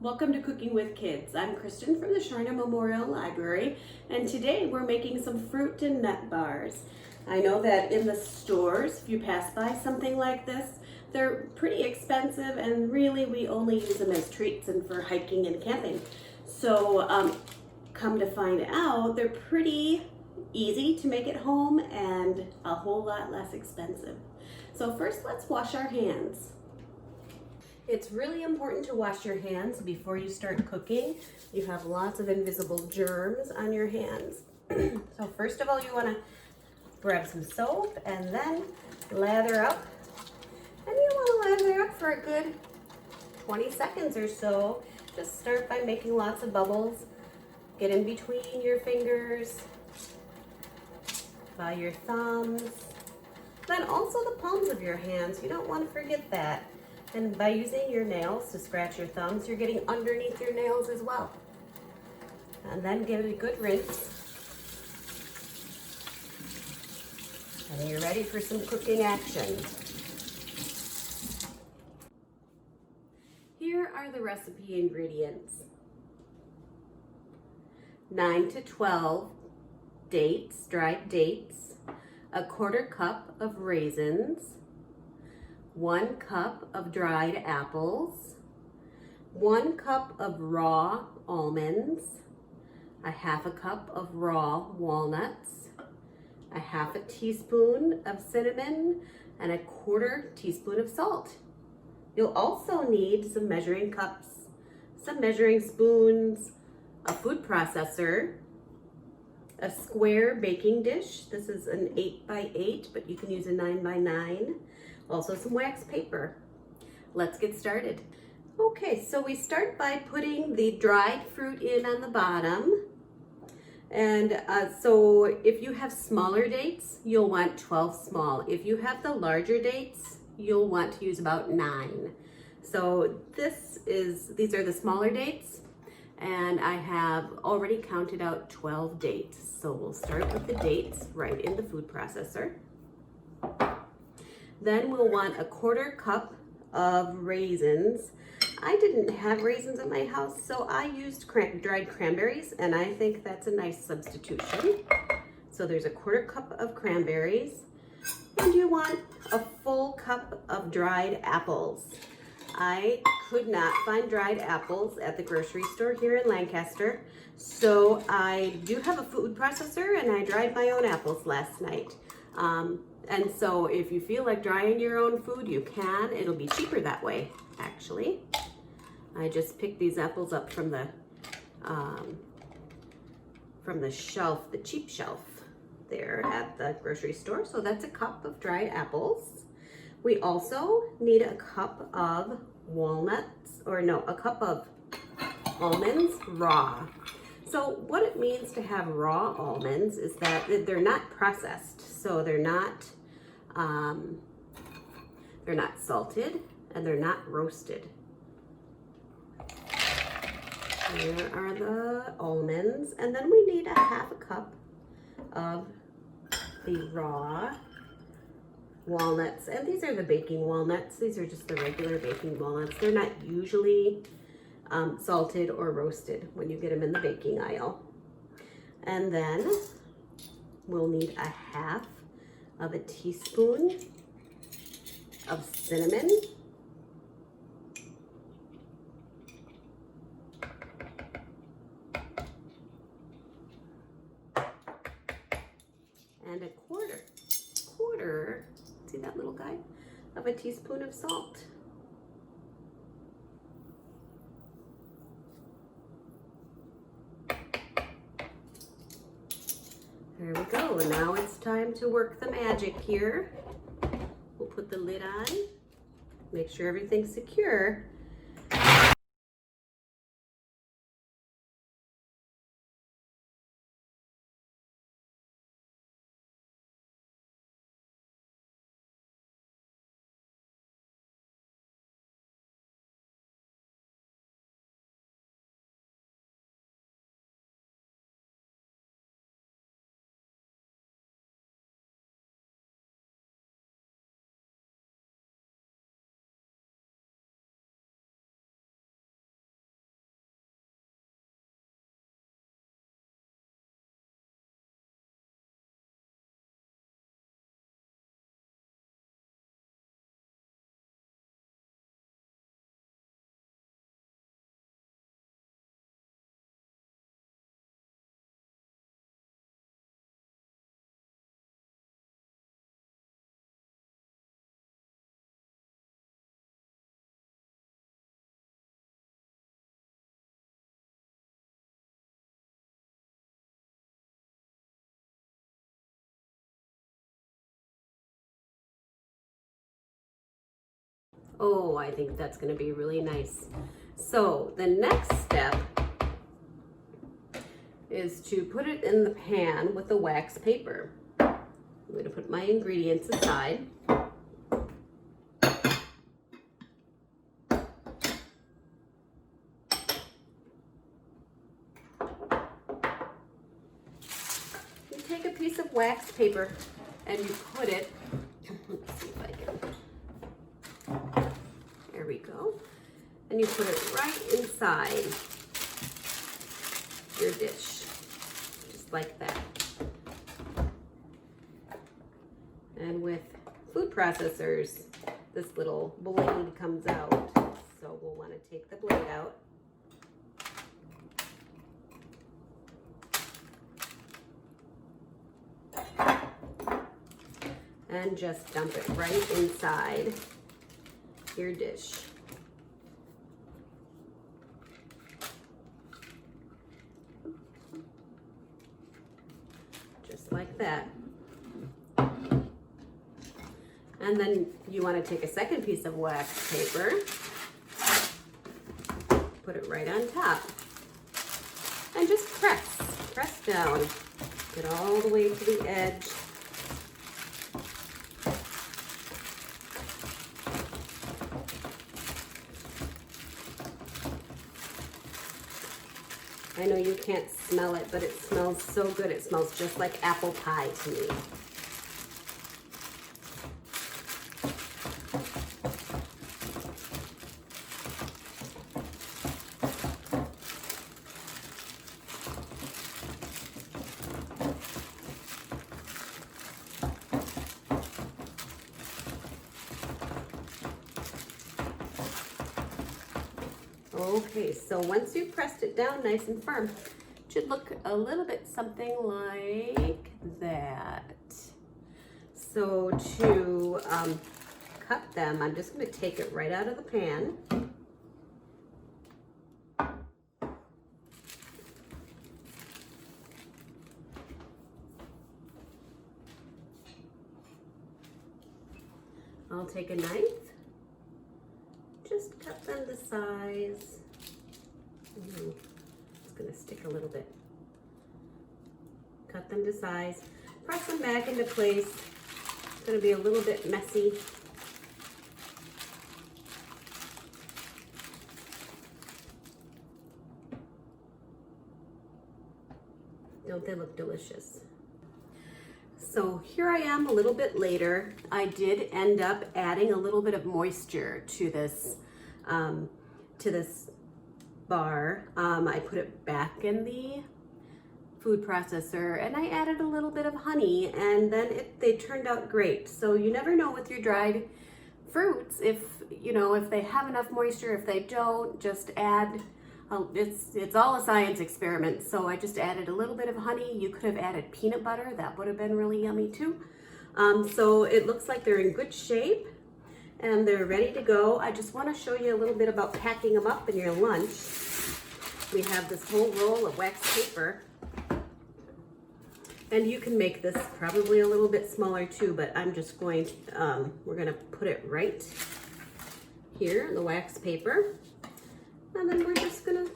Welcome to Cooking with Kids. I'm Kristen from the Schreiner Memorial Library, and today we're making some fruit and nut bars. I know that in the stores, if you pass by something like this, they're pretty expensive, and really we only use them as treats and for hiking and camping. So come to find out, they're pretty easy to make at home and a whole lot less expensive. So first, let's wash our hands. It's really important to wash your hands before you start cooking. You have lots of invisible germs on your hands. So first of all, you want to grab some soap and then lather up. And you want to lather up for a good 20 seconds or so. Just start by making lots of bubbles. Get in between your fingers, by your thumbs, then also the palms of your hands. You don't want to forget that. And by using your nails to scratch your thumbs, you're getting underneath your nails as well. And then give it a good rinse. And you're ready for some cooking action. Here are the recipe ingredients. 9 to 12 dates, dried dates, a 1/4 cup of raisins, 1 cup of dried apples, 1 cup of raw almonds, a 1/2 cup of raw walnuts, a 1/2 teaspoon of cinnamon, and a 1/4 teaspoon of salt. You'll also need some measuring cups, some measuring spoons, a food processor, a square baking dish. This is an 8 by 8, but you can use a 9 by 9. Also some wax paper. Let's get started. Okay, so we start by putting the dried fruit in on the bottom. And so if you have smaller dates, you'll want 12 small. If you have the larger dates, you'll want to use about 9. So these are the smaller dates, and I have already counted out 12 dates. So we'll start with the dates right in the food processor. Then we'll want a 1/4 cup of raisins. I didn't have raisins at my house, so I used dried cranberries, and I think that's a nice substitution. So there's a 1/4 cup of cranberries, and you want a full cup of dried apples. I could not find dried apples at the grocery store here in Lancaster, so I do have a food processor, and I dried my own apples last night. And so if you feel like drying your own food, you can. It'll be cheaper that way, actually. I just picked these apples up from the shelf, the cheap shelf there at the grocery store. So that's a cup of dried apples. We also need a cup of a cup of almonds raw. So what it means to have raw almonds is that they're not processed. So they're not salted and they're not roasted. Here are the almonds, and then we need a 1/2 cup of the raw walnuts, and these are the baking walnuts. These are just the regular baking walnuts. They're not usually salted or roasted when you get them in the baking aisle. And then we'll need a 1/2 of a teaspoon of cinnamon, and a quarter, see that little guy, of a teaspoon of salt. There we go. Now it's time to work the magic here. We'll put the lid on, make sure everything's secure. Oh, I think that's going to be really nice. So the next step is to put it in the pan with the wax paper. I'm going to put my ingredients aside. You take a piece of wax paper and you put it, let's see if I can, there we go. And you put it right inside your dish, just like that. And with food processors, this little blade comes out. So we'll want to take the blade out. And just dump it right inside your dish. Just like that. And then you want to take a second piece of wax paper, put it right on top, and just press down, get all the way to the edge. I know you can't smell it, but it smells so good. It smells just like apple pie to me. Okay, so once you've pressed it down nice and firm, it should look a little bit something like that. So to cut them, I'm just going to take it right out of the pan. I'll take a knife. Just cut them to size. It's going to stick a little bit. Cut them to size. Press them back into place. It's going to be a little bit messy. Don't they look delicious? So here I am a little bit later. I did end up adding a little bit of moisture to this bar. I put it back in the food processor and I added a little bit of honey, and then they turned out great. So you never know with your dried fruits if they have enough moisture. If they don't, just add. It's all a science experiment. So I just added a little bit of honey. You could have added peanut butter. That would have been really yummy too. So it looks like they're in good shape and they're ready to go. I just want to show you a little bit about packing them up in your lunch. We have this whole roll of wax paper. And you can make this probably a little bit smaller too, but I'm just going to, we're going to put it right here in the wax paper. And then we're just gonna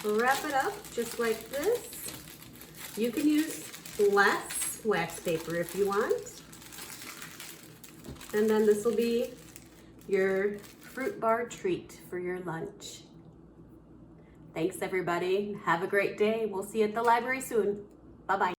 wrap it up just like this. You can use less wax paper if you want. And then this will be your fruit bar treat for your lunch. Thanks everybody. Have a great day. We'll see you at the library soon. Bye-bye.